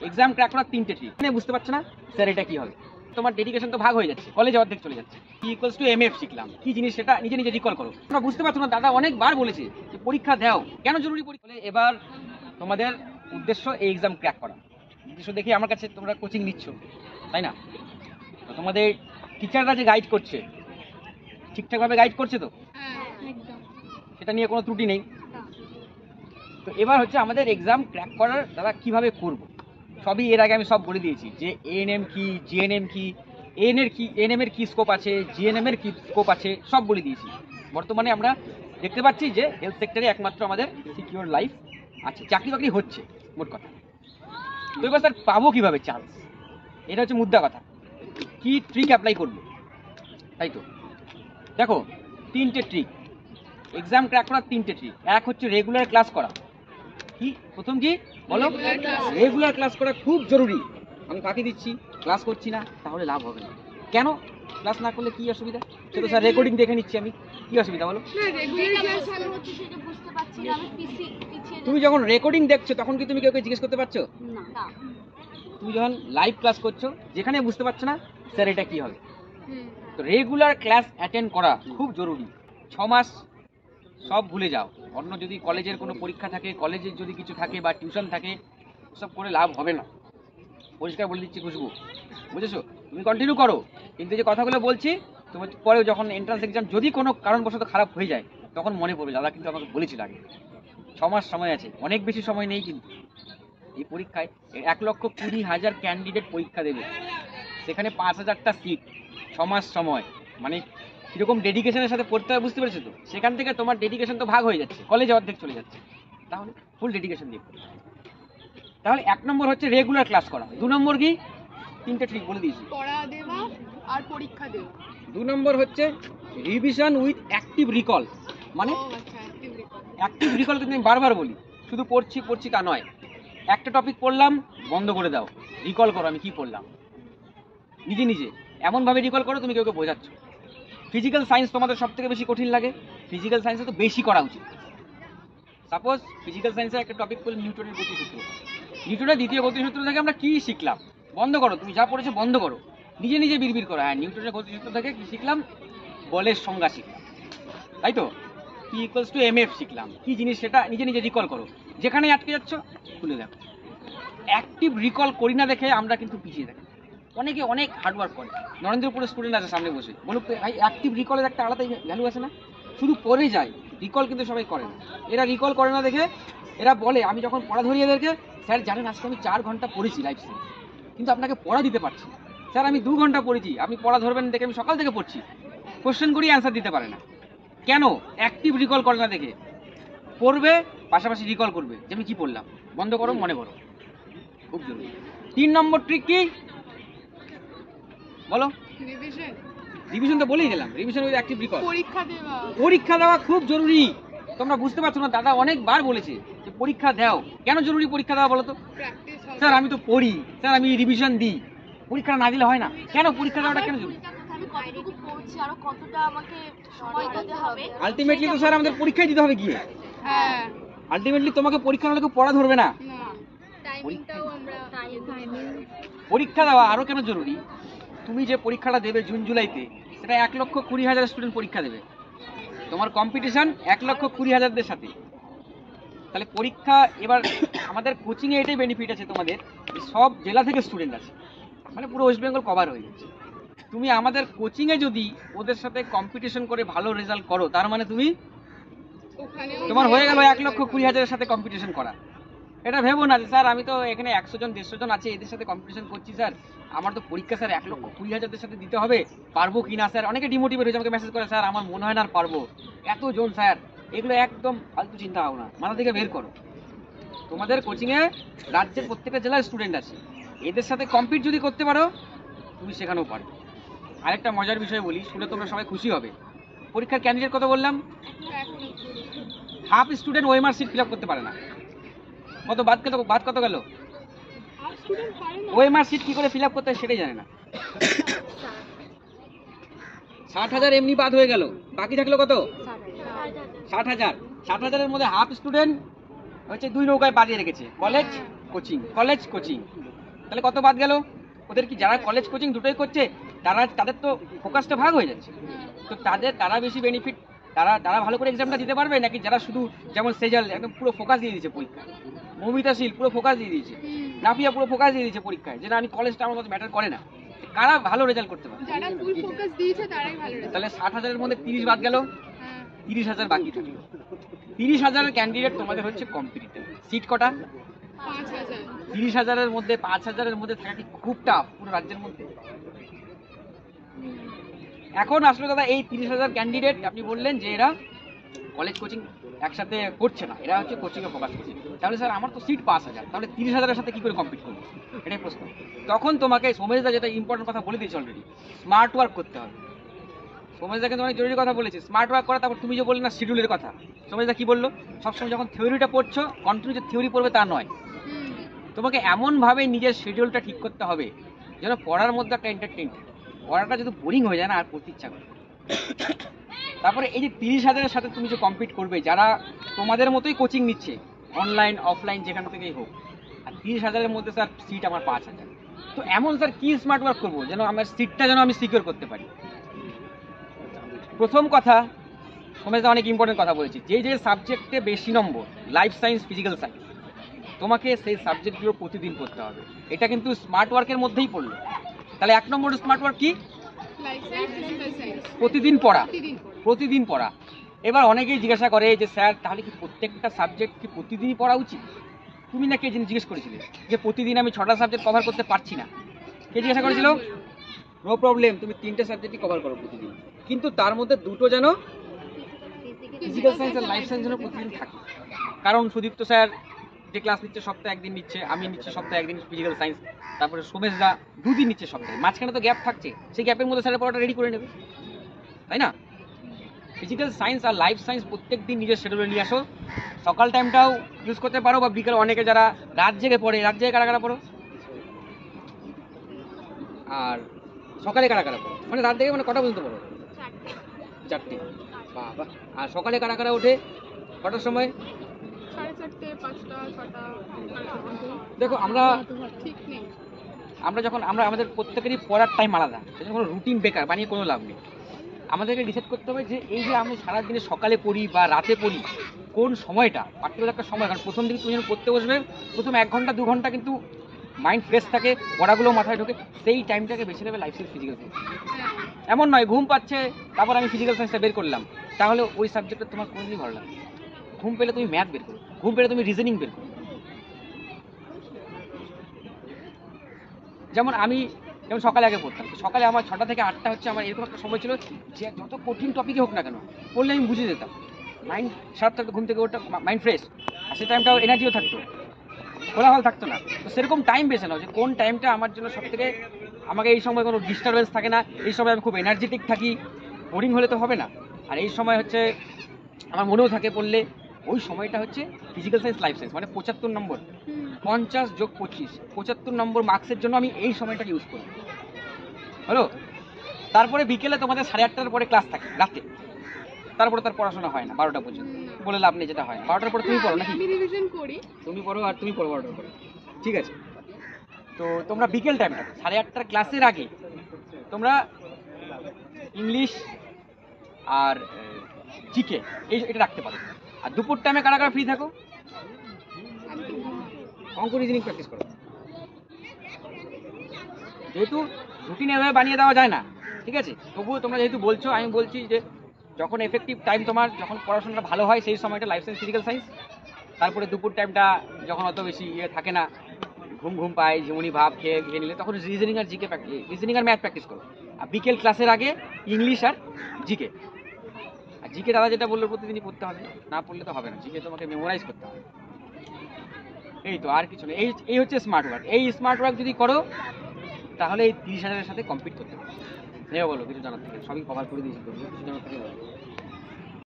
Exam crack করার 3টে trick. মানে বুঝতে পারছো না স্যার এটা কি হবে, তোমার ডেডিকেশন তো ভাগ হয়ে যাচ্ছে, কলেজে অর্ধেক চলে যাচ্ছে। P = MF শিখলাম, কি জিনিস সেটা নিজে নিজে রিকল করো। তোমরা বুঝতে পারছো না, দাদা অনেকবার বলেছে যে পরীক্ষা দাও, কেন জরুরি পরীক্ষা। এবার তোমাদের উদ্দেশ্য এই এক্সাম ক্র্যাক করা। উদ্দেশ্য দেখি আমার কাছে তোমরা কোচিং নিচ্ছ, তাই না? তো তোমাদের টিচাররা যে গাইড করছে ঠিকঠাকভাবে গাইড করছে তো, সেটা নিয়ে কোনো ত্রুটি নেই। তো এবার হচ্ছে আমাদের এক্সাম ক্র্যাক করার দাদা কিভাবে করব, সবই এর আগে আমি সব বলে দিয়েছি যে এএনএম কি, জিএনএম কি, এএনএম এর কি স্কোপ আছে, জিএনএম এর কি স্কোপ আছে, সব বলে দিয়েছি। বর্তমানে আমরা দেখতে পাচ্ছি যে হেলথ সেক্টরে একমাত্র আমাদের সিকিউর লাইফ আছে, চাকরি বাকরি হচ্ছে মোট কথা। তো এবার স্যার পাবো কিভাবে চান্স, এটা হচ্ছে মুদ্রা কথা। কি ট্রিক অ্যাপ্লাই করবো, তাই তো দেখো 3টে ট্রিক এক্সাম ক্র্যাক করার 3টে ট্রিক। এক হচ্ছে রেগুলার ক্লাস করা। কি প্রথম কি বলো, রেগুলার ক্লাস করা খুব জরুরি। আমি কাকে দিচ্ছি, ক্লাস করছি না, তাহলে লাভ হবে না। কেন ক্লাস না করলে কি অসুবিধা, সেটা স্যার রেকর্ডিং দেখে নিচ্ছি আমি, কি অসুবিধা বলো? তুমি যখন রেকর্ডিং দেখছো তখন কি তুমি কেউ জিজ্ঞেস করতে পারছো না? তুমি যখন লাইভ ক্লাস করছো, যেখানে বুঝতে পারছো না স্যার এটা কি হবে, তো রেগুলার ক্লাস অ্যাটেন্ড করা খুব জরুরি। 6 মাস সব ভুলে যাও। অন্য যদি কলেজের কোনো পরীক্ষা থাকে, কলেজের যদি কিছু থাকে বা টিউশন থাকে, সব করে লাভ হবে না। পরিষ্কার বলে দিচ্ছি খুশবু, বুঝেছো? তুমি কন্টিনিউ করো, কিন্তু যে কথাগুলো বলছি তুমি পরে যখন এন্ট্রান্স এক্সাম যদি কোনো কারণবশত খারাপ হয়ে যায়, তখন মনে পড়বে দাদা কিন্তু আমাকে বলেছিল আগে। 6 মাস সময় আছে, অনেক বেশি সময় নেই কিন্তু। এই পরীক্ষায় 1,20,000 ক্যান্ডিডেট পরীক্ষা দেবে, সেখানে 5,000টা সিট, 6 মাস সময়, মানে কিরকম ডেডিকেশনের সাথে পড়তে হবে বুঝতে পেরেছো তো? সেখান থেকে তোমার ডেডিকেশন তো ভাগ হয়ে যাচ্ছে, কলেজে অর্ধেক চলে যাচ্ছে। তাহলে ফুল ডেডিকেশন দিয়ে পড়ো। তাহলে 1 নম্বর হচ্ছে রেগুলার ক্লাস করা। 2 নম্বর কি, 3টে ট্রিক বলে দিয়েছি, পড়া দেওয়া আর পরীক্ষা দেওয়া। 2 নম্বর হচ্ছে রিভিশন উইথ অ্যাক্টিভ রিকল। মানে অ্যাক্টিভ রিকল কিন্তু আমি বারবার বলি, শুধু পড়ছি তা নয়। একটা টপিক পড়লাম, বন্ধ করে দাও, রিকল করো আমি কি পড়লাম, নিজে নিজে এমনভাবে রিকল করো তুমি কেউ বোঝাচ্ছ। ফিজিক্যাল সায়েন্স তোমাদের সব থেকে বেশি কঠিন লাগে, ফিজিক্যাল সায়েন্সে তো বেশি করা উচিত। সাপোজ ফিজিক্যাল সায়েন্সের একটা টপিক পড়লে নিউটনের গতিসূত্র, নিউটনের দ্বিতীয় গতিসূত্র থেকে আমরা কি শিখলাম, বন্ধ করো, তুমি যা পড়েছো বন্ধ করো, নিজে নিজে বিড়বিড় করো। হ্যাঁ, নিউটনের গতিসূত্র থেকে কি শিখলাম, বলের সংজ্ঞা শিখলাম, তাই তো? P = MF শিখলাম, কি জিনিস সেটা নিজে নিজে রিকল করো। যেখানে আটকে যাচ্ছ খুলে দেখো। অ্যাক্টিভ রিকল করি না দেখে আমরা কিন্তু পিছিয়ে থাকি। অনেকে অনেক হার্ডওয়ার্ক করে, নরেন্দ্রপুরের স্টুডেন্ট আছে সামনে বসে, বলুক তো ভাই অ্যাক্টিভ রিকলের একটা আলাদা ভ্যালু আছে না? শুধু পড়ে যায়, রিকল কিন্তু সবাই করে না। এরা রিকল করে না দেখে এরা বলে, আমি যখন পড়া ধরি এদেরকে, স্যার জানেন আজকে আমি 4 ঘন্টা পড়েছি লাইফ স্কিল, কিন্তু আপনাকে পড়া দিতে পারছি। স্যার আমি 2 ঘন্টা পড়েছি, আপনি পড়া ধরবেন দেখে আমি সকাল থেকে পড়ছি। কোশ্চেন করি অ্যান্সার দিতে পারে না, কেন? অ্যাক্টিভ রিকল করে না দেখে। পড়বে পাশাপাশি রিকল করবে যে আমি কি পড়লাম, বন্ধ করো মনে করো, খুব জরুরি। 3 নম্বর ট্রিক কি বলো? রিভিশন তো বলেই দিলাম, রিভিশন উইথ অ্যাক্টিভ রিকল। পরীক্ষা দেওয়া খুব জরুরি। তোমরা বুঝতে পারছো না, দাদা অনেকবার বলেছে যে পরীক্ষা দাও, কেন জরুরি পরীক্ষা দেওয়া বলো তো? স্যার আমি তো পড়ি, স্যার আমি রিভিশন দিই, পরীক্ষা না দিলে হয় না, কেন পরীক্ষা দেওয়াটা কেন জরুরি? আলটিমেটলি তো স্যার আমাদের পরীক্ষায় দিতে হবে গিয়ে। আলটিমেটলি তোমাকে পরীক্ষা হলে কেউ পড়া ধরবে না। পরীক্ষা দেওয়া আরো কেন জরুরি, তুমি যে পরীক্ষাটা দেবে জুন জুলাইতে, সেটা 1,20,000 স্টুডেন্ট পরীক্ষা দেবে, তোমার কম্পিটিশন 1,20,000-দের সাথে। তাহলে পরীক্ষা এবার আমাদের কোচিংয়ে এটাই বেনিফিট আছে তোমাদের, সব জেলা থেকে স্টুডেন্ট আছে, মানে পুরো ওয়েস্ট বেঙ্গল কভার হয়ে যাচ্ছে। তুমি আমাদের কোচিংয়ে যদি ওদের সাথে কম্পিটিশন করে ভালো রেজাল্ট করো, তার মানে তুমি তোমার হয়ে গেল 1,20,000-এর সাথে কম্পিটিশন করা। এটা ভেবো না যে স্যার আমি তো এখানে 100 জন 150 জন আছে, এদের সাথে কম্পিটিশন করছি, স্যার আমার তো পরীক্ষা স্যার 1,20,000-দের সাথে দিতে হবে, পারবো কিনা স্যার। অনেকে ডিমোটিভেট হয়ে আমাকে মেসেজ করে, স্যার আমার মনে হয় না আর পারবো, এতজন স্যার। এগুলো একদম ফালতু চিন্তা ভাবনা, মাথা থেকে বের করো। তোমাদের কোচিংয়ে রাজ্যের প্রত্যেকটা জেলার স্টুডেন্ট আছে, এদের সাথে কম্পিট যদি করতে পারো তুমি সেখানেও পারবে। আরেকটা মজার বিষয় বলি, শুনে তোমরা সবাই খুশি হবে। পরীক্ষার ক্যান্ডিডেট কত বললাম, half student OMR sheet fill up করতে পারে না। কত বাদ কত গেল, ওএমআর সিট কি করে ফিল আপ করতে হয় সেটাই জানে না। 60,000 এমনি বাদ হয়ে গেল, বাকি থাকলো কত, 60,000। 60,000-এর মধ্যে হাফ স্টুডেন্ট হচ্ছে 2 নৌকায় বাজিয়ে রেখেছে, কলেজ কোচিং, কলেজ কোচিং, তাহলে কত বাদ গেল? ওদের কি যারা কলেজ কোচিং দুটোই করছে তাদের তো ফোকাসটা ভাগ হয়ে যাচ্ছে। তো তারা বেশি বেনিফিট, তারা ভালো করে এক্সামটা দিতে পারবে, নাকি যারা শুধু যেমন সেজাল একদম পুরো ফোকাস দিয়ে দিয়েছে পরীক্ষায়, মৌমিতাশীল পুরো ফোকাস দিয়ে দিয়েছে, নাফিয়া পুরো ফোকাস দিয়ে দিয়েছে পরীক্ষায়, যে না আমি কলেজটা আমার কাছে ম্যাটার করে না, কারা ভালো রেজাল্ট করতে পারে? যারা ফুল ফোকাস দিয়েছে তারাই ভালো রেজাল্ট। তাহলে 60,000-এর মধ্যে 30 বাদ গেল, 30,000 বাকি থাকলো। 30,000 ক্যান্ডিডেট তোমাদের হচ্ছে কম্পিটিটিভ, সিট কটা? 5,000। 30,000-এর মধ্যে 5,000-এর মধ্যে থাকা কি খুব টাফ পুরো রাজ্যের মধ্যে? এখন আসলে দাদা এই 30,000 ক্যান্ডিডেট আপনি বললেন যে এরা কলেজ কোচিং একসাথে করছে না, এরা হচ্ছে কোচিংয়ে ফোকাস করছে, তাহলে স্যার আমার তো সিট 5,000, তাহলে 30,000-এর সাথে কি করে কম্পিট করবো, এটাই প্রশ্ন। তখন তোমাকে সোমেশদা যেটা ইম্পর্টেন্ট কথা বলে দিয়েছে অলরেডি, স্মার্ট ওয়ার্ক করতে হবে। সোমেশদা কিন্তু অনেক জরুরি কথা বলেছে, স্মার্ট ওয়ার্ক করা। তারপর তুমি যে বললে না শিডিউলের কথা, সোমেশদা কি বললো, সবসময় যখন থিওরিটা পড়ছো কন্টিনিউ যে থিওরি পড়বে তা নয়, তোমাকে এমনভাবে নিজের শিডিউলটা ঠিক করতে হবে যেন পড়ার মধ্যে একটা এন্টারটেইন, পড়াটা যদি বোরিং হয়ে যায় না আর পড়তে ইচ্ছা করে। তারপরে এই যে 30,000-এর সাথে তুমি যে কম্পিট করবে, যারা তোমাদের মতোই কোচিং নিচ্ছে অনলাইন অফলাইন যেখান থেকেই হোক, আর 30,000-এর মধ্যে স্যার সিট আমার 5,000, তো এমন স্যার কি স্মার্ট ওয়ার্ক করবো যেন আমার সিটটা যেন আমি সিকিউর করতে পারি? প্রথম কথা, সোমেশদা অনেক ইম্পর্টেন্ট কথা বলেছি, যে সাবজেক্টে বেশি নম্বর, লাইফ সায়েন্স, ফিজিক্যাল সায়েন্স, তোমাকে সেই সাবজেক্টগুলো প্রতিদিন পড়তে হবে। এটা কিন্তু স্মার্ট ওয়ার্কের মধ্যেই পড়লো। তাহলে 1 নম্বর স্মার্ট ওয়ার্ক কি? প্রতিদিন পড়া, প্রতিদিন পড়া। এবার অনেকেই জিজ্ঞাসা করে যে স্যার তাহলে কি প্রত্যেকটা সাবজেক্ট কি প্রতিদিনই পড়া উচিত? তুমি না কে জিজ্ঞেস করেছিলে যে প্রতিদিন আমি 6টা সাবজেক্ট কভার করতে পারছি না, কে জিজ্ঞাসা করেছিল? নো প্রবলেম, তুমি 3টে সাবজেক্টই কভার করো প্রতিদিন, কিন্তু তার মধ্যে দুটো যেন ফিজিক্যাল সায়েন্স আর লাইফ সায়েন্স যেন প্রতিদিন থাকে। কারণ সুদীপ্ত স্যার যে ক্লাস নিচ্ছে সপ্তাহে একদিন নিচ্ছে, আমি নিচ্ছি সপ্তাহে একদিন ফিজিক্যাল সায়েন্স, তারপরে সোমেশদা 2 দিন নিচ্ছে সপ্তাহে, মাঝখানে তো গ্যাপ থাকছে, সেই গ্যাপের মধ্যে স্যারের পড়াটা রেডি করে নেবে, তাই না? ফিজিক্যাল সায়েন্স আর লাইফ সায়েন্স প্রত্যেক দিন নিজের শিডিউলে নিয়ে আসো। সকাল টাইমটাও ইউজ করতে পারো, বা বিকেল, অনেকে যারা রাত জেগে পড়ে, রাত জেগে কারা কারা পড়ো? আর সকালে কারা কারা পড়ো? মানে রাত জেগে মানে কটা পর্যন্ত পড়ো? 4টে। বাবা। আর সকালে কারা কারা ওঠে কটার সময়? 4:30, 5টা, 6টা। দেখো আমরা যখন আমাদের প্রত্যেকেরই পড়ার টাইম আলাদা, সেজন্য কোনো রুটিন বেকার বানিয়ে কোনো লাভ নেই। আমাদেরকে ডিসাইড করতে হবে যে এই যে আমি সারাদিনে সকালে পড়ি বা রাতে পড়ি, কোন সময়টা পার্টিকুলার একটা সময়। কারণ প্রথম দিকে তুমি যখন পড়তে বসবে, প্রথম 1 ঘন্টা 2 ঘন্টা কিন্তু মাইন্ড ফ্রেশ থাকে, পড়াগুলো মাথায় ঢোকে, সেই টাইমটাকে বেছে নেবে লাইফ সায়েন্স, ফিজিক্যাল সায়েন্স। এমন নয় ঘুম পাচ্ছে তারপর আমি ফিজিক্যাল সায়েন্সটা বের করলাম, তাহলে ওই সাবজেক্টটা তোমার কোনোদিনই ভালো লাগে। ঘুম পেলে তুমি ম্যাথ বের করো, ঘুম পেলে তুমি রিজনিং বের করো। যেমন সকালে আগে পড়তাম, সকালে আমার 6টা থেকে 8টা হচ্ছে আমার এরকম একটা সময় ছিল যে যত কঠিন টপিকই হোক না কেন পড়লে আমি বুঝে যেতাম, মাইন্ড শার্প থাকতো, ঘুম থেকে ওটা মাইন্ড ফ্রেশ, আর সেই টাইমটাও এনার্জিও থাকতো, কোলাহল থাকতো না। তো সেরকম টাইম বেছে নাও যে কোন টাইমটা আমার জন্য সব থেকে, আমাকে এই সময় কোনো ডিস্টারবেন্স থাকে না, এই সময় আমি খুব এনার্জেটিক থাকি, বোরিং হলে তো হবে না, আর এই সময় হচ্ছে আমার মনেও থাকে পড়লে, ওই সময়টা হচ্ছে ফিজিক্যাল সায়েন্স, লাইফ সায়েন্স, মানে 75 নম্বর, 50 যোগ 25, 75 নম্বর মার্কসের জন্য আমি এই সময়টাকে ইউজ করি। হলো? তারপরে বিকেলে তোমাদের 8:30টার পরে ক্লাস থাকে রাতে, তারপরে তার পড়াশোনা হয় না 12টা পর্যন্ত, বলে লাভ নেই, যেটা হয় না। 12টার পরে তুমি পড়ো নাকি? আমি রিভিশন করি। তুমি পড়ো আর তুমি পড়ো 12টার পরে, ঠিক আছে? তো তোমরা বিকেল টাইমটা 8:30টার ক্লাসের আগে তোমরা ইংলিশ আর জিকে এটা রাখতে পারো। আর দুপুর টাইমে কারা কারা ফ্রি থাকো? অঙ্ক রিজনিং প্র্যাকটিস করো। যেহেতু রুটিন এভাবে বানিয়ে দেওয়া যায় না, ঠিক আছে, তবুও তোমরা যেহেতু বলছো, আমি বলছি যে যখন এফেক্টিভ টাইম তোমার, যখন পড়াশোনাটা ভালো হয়, সেই সময়টা লাইফ সায়েন্স, ফিজিক্যাল সায়েন্স। তারপরে দুপুর টাইমটা যখন অত বেশি থাকে না, ঘুম পায়, ঝিমুনি ভাব খেয়ে নিলে, তখন রিজনিং আর জিকে রিজনিং আর ম্যাথ প্র্যাকটিস করো। আর বিকেল ক্লাসের আগে ইংলিশ আর জিকে। আর জিকে দাদা যেটা বললো প্রতিদিনই পড়তে হবে, না পড়লে তো হবে না, জিকে তোমাকে মেমোরাইজ করতে হবে। এই তো, আর কিছু নেই। এই হচ্ছে স্মার্ট ওয়ার্ক। এই স্মার্ট ওয়ার্ক যদি করো তাহলে এই 30,000-এর সাথে কম্পিট করতে পারো। বলো কিছু জানার থেকে, সবই কভার করে দিয়েছি, কিছু জানার থেকে বলো।